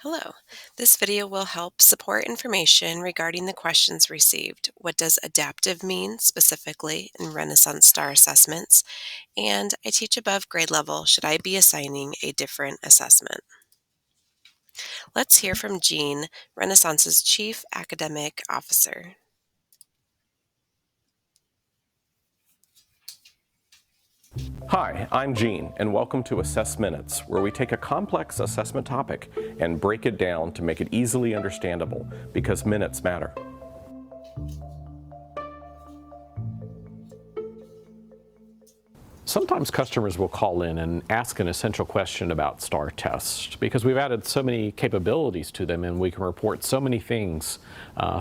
Hello. This video will help support information regarding the questions received. What does adaptive mean specifically in Renaissance STAR assessments? And I teach above grade level. Should I be assigning a different assessment? Let's hear from Jean, Renaissance's Chief Academic Officer. Hi, I'm Gene, and welcome to Assess Minutes, where we take a complex assessment topic and break it down to make it easily understandable, because minutes matter. Sometimes customers will call in and ask an essential question about STAR tests because we've added so many capabilities to them and we can report so many things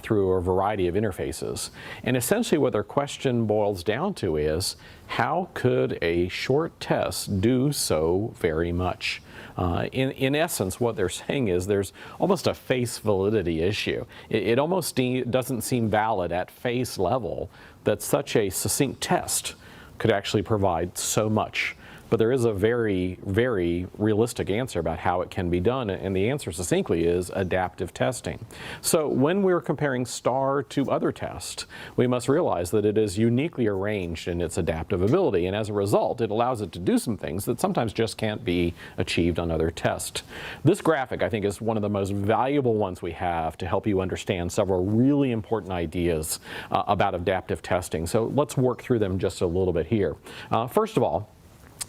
through a variety of interfaces. And essentially what their question boils down to is, how could a short test do so very much? In essence, what they're saying is there's almost a face validity issue. It almost doesn't seem valid at face level that such a succinct test could actually provide so much. But there is a very, very realistic answer about how it can be done, and the answer succinctly is adaptive testing. So when we're comparing STAR to other tests, we must realize that it is uniquely arranged in its adaptive ability, and as a result, it allows it to do some things that sometimes just can't be achieved on other tests. This graphic, I think, is one of the most valuable ones we have to help you understand several really important ideas about adaptive testing. So let's work through them just a little bit here. First of all,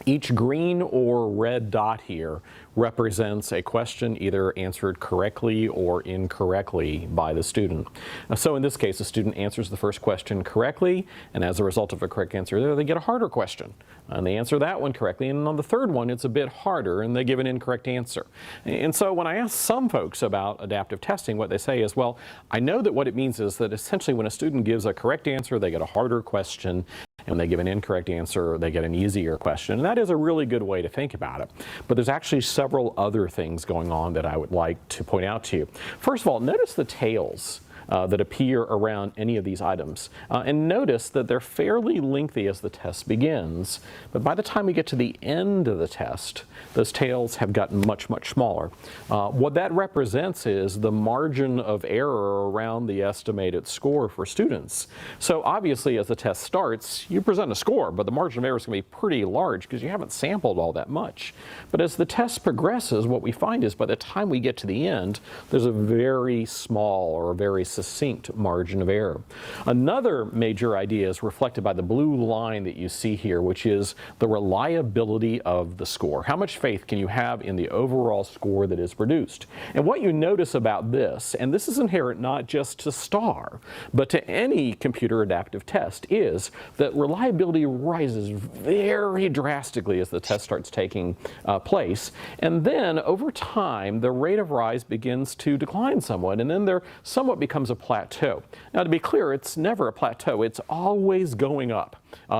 each green or red dot here represents a question either answered correctly or incorrectly by the student. So in this case, the student answers the first question correctly, and as a result of a correct answer there, they get a harder question. And they answer that one correctly, and on the third one, it's a bit harder, and they give an incorrect answer. And so when I ask some folks about adaptive testing, what they say is, well, I know that what it means is that essentially when a student gives a correct answer, they get a harder question, and when they give an incorrect answer, they get an easier question. And that is a really good way to think about it. But there's actually several other things going on that I would like to point out to you. First of all, notice the tails that appear around any of these items. And notice that they're fairly lengthy as the test begins, but by the time we get to the end of the test, those tails have gotten much, much smaller. What that represents is the margin of error around the estimated score for students. So obviously as the test starts, you present a score, but the margin of error is going to be pretty large because you haven't sampled all that much. But as the test progresses, what we find is by the time we get to the end, there's a very small or a very succinct margin of error. Another major idea is reflected by the blue line that you see here, which is the reliability of the score. How much faith can you have in the overall score that is produced? And what you notice about this, and this is inherent not just to STAR, but to any computer adaptive test, is that reliability rises very drastically as the test starts taking place. And then over time, the rate of rise begins to decline somewhat, and then there somewhat becomes a plateau. Now, to be clear, it's never a plateau. It's always going up.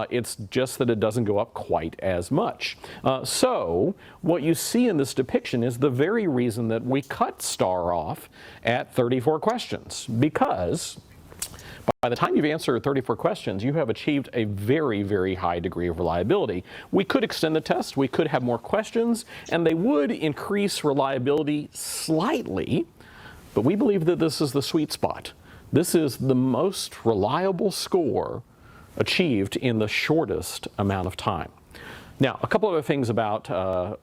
It's just that it doesn't go up quite as much. So what you see in this depiction is the very reason that we cut STAR off at 34 questions, because by the time you've answered 34 questions, you have achieved a very, very high degree of reliability. We could extend the test, we could have more questions, and they would increase reliability slightly, but we believe that this is the sweet spot. This is the most reliable score achieved in the shortest amount of time. Now, a couple other things about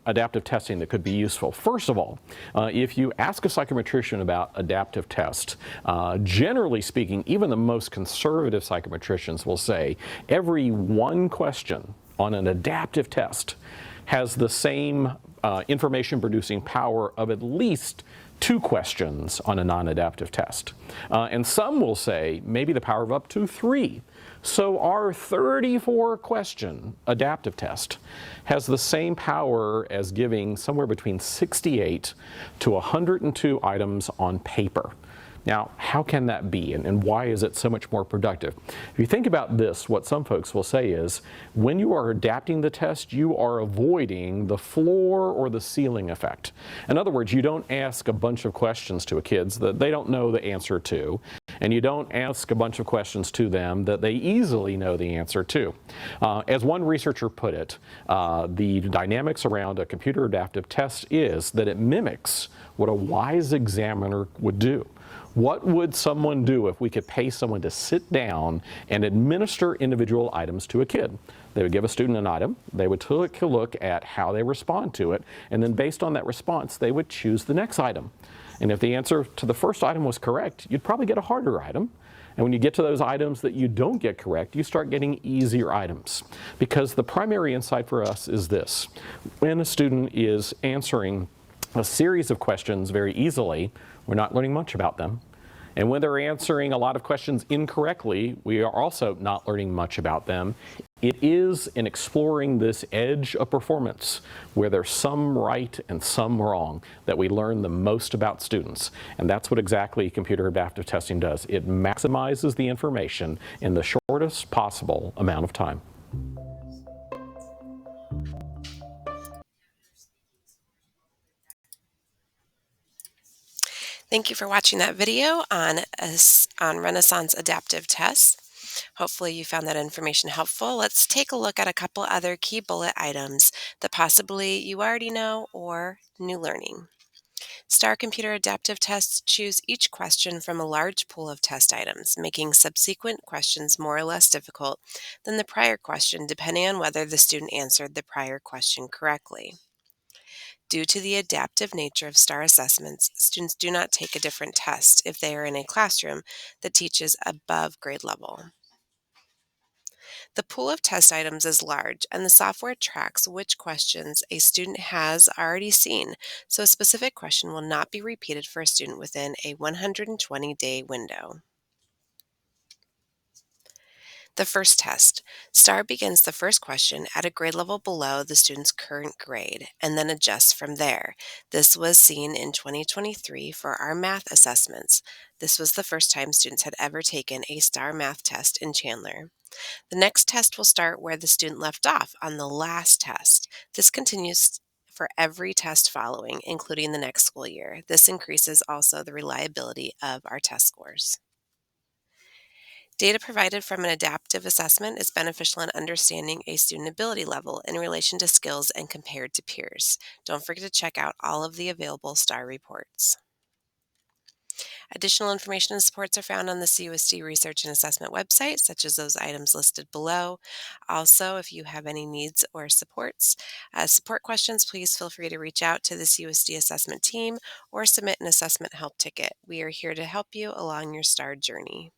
adaptive testing that could be useful. First of all, if you ask a psychometrician about adaptive tests, generally speaking, even the most conservative psychometricians will say every one question on an adaptive test has the same information producing power of at least 2 questions on a non-adaptive test. And some will say maybe the power of up to 3. So our 34 question adaptive test has the same power as giving somewhere between 68 to 102 items on paper. Now, how can that be, and why is it so much more productive? If you think about this, what some folks will say is, when you are adapting the test, you are avoiding the floor or the ceiling effect. In other words, you don't ask a bunch of questions to a kid that they don't know the answer to, and you don't ask a bunch of questions to them that they easily know the answer to. As one researcher put it, the dynamics around a computer adaptive test is that it mimics what a wise examiner would do. What would someone do if we could pay someone to sit down and administer individual items to a kid? They would give a student an item, they would take a look at how they respond to it, and then based on that response, they would choose the next item. And if the answer to the first item was correct, you'd probably get a harder item. And when you get to those items that you don't get correct, you start getting easier items. Because the primary insight for us is this: when a student is answering a series of questions very easily, we're not learning much about them. And when they're answering a lot of questions incorrectly, we are also not learning much about them. It is in exploring this edge of performance, where there's some right and some wrong, that we learn the most about students. And that's what exactly computer adaptive testing does. It maximizes the information in the shortest possible amount of time. Thank you for watching that video on Renaissance Adaptive Tests. Hopefully you found that information helpful. Let's take a look at a couple other key bullet items that possibly you already know or new learning. STAR Computer Adaptive Tests choose each question from a large pool of test items, making subsequent questions more or less difficult than the prior question depending on whether the student answered the prior question correctly. Due to the adaptive nature of STAR assessments, students do not take a different test if they are in a classroom that teaches above grade level. The pool of test items is large, and the software tracks which questions a student has already seen, so a specific question will not be repeated for a student within a 120-day window. The first test. STAR begins the first question at a grade level below the student's current grade and then adjusts from there. This was seen in 2023 for our math assessments. This was the first time students had ever taken a STAR math test in Chandler. The next test will start where the student left off on the last test. This continues for every test following, including the next school year. This increases also the reliability of our test scores. Data provided from an adaptive assessment is beneficial in understanding a student ability level in relation to skills and compared to peers. Don't forget to check out all of the available STAR reports. Additional information and supports are found on the CUSD Research and Assessment website, such as those items listed below. Also, if you have any needs or support questions, please feel free to reach out to the CUSD assessment team or submit an assessment help ticket. We are here to help you along your STAR journey.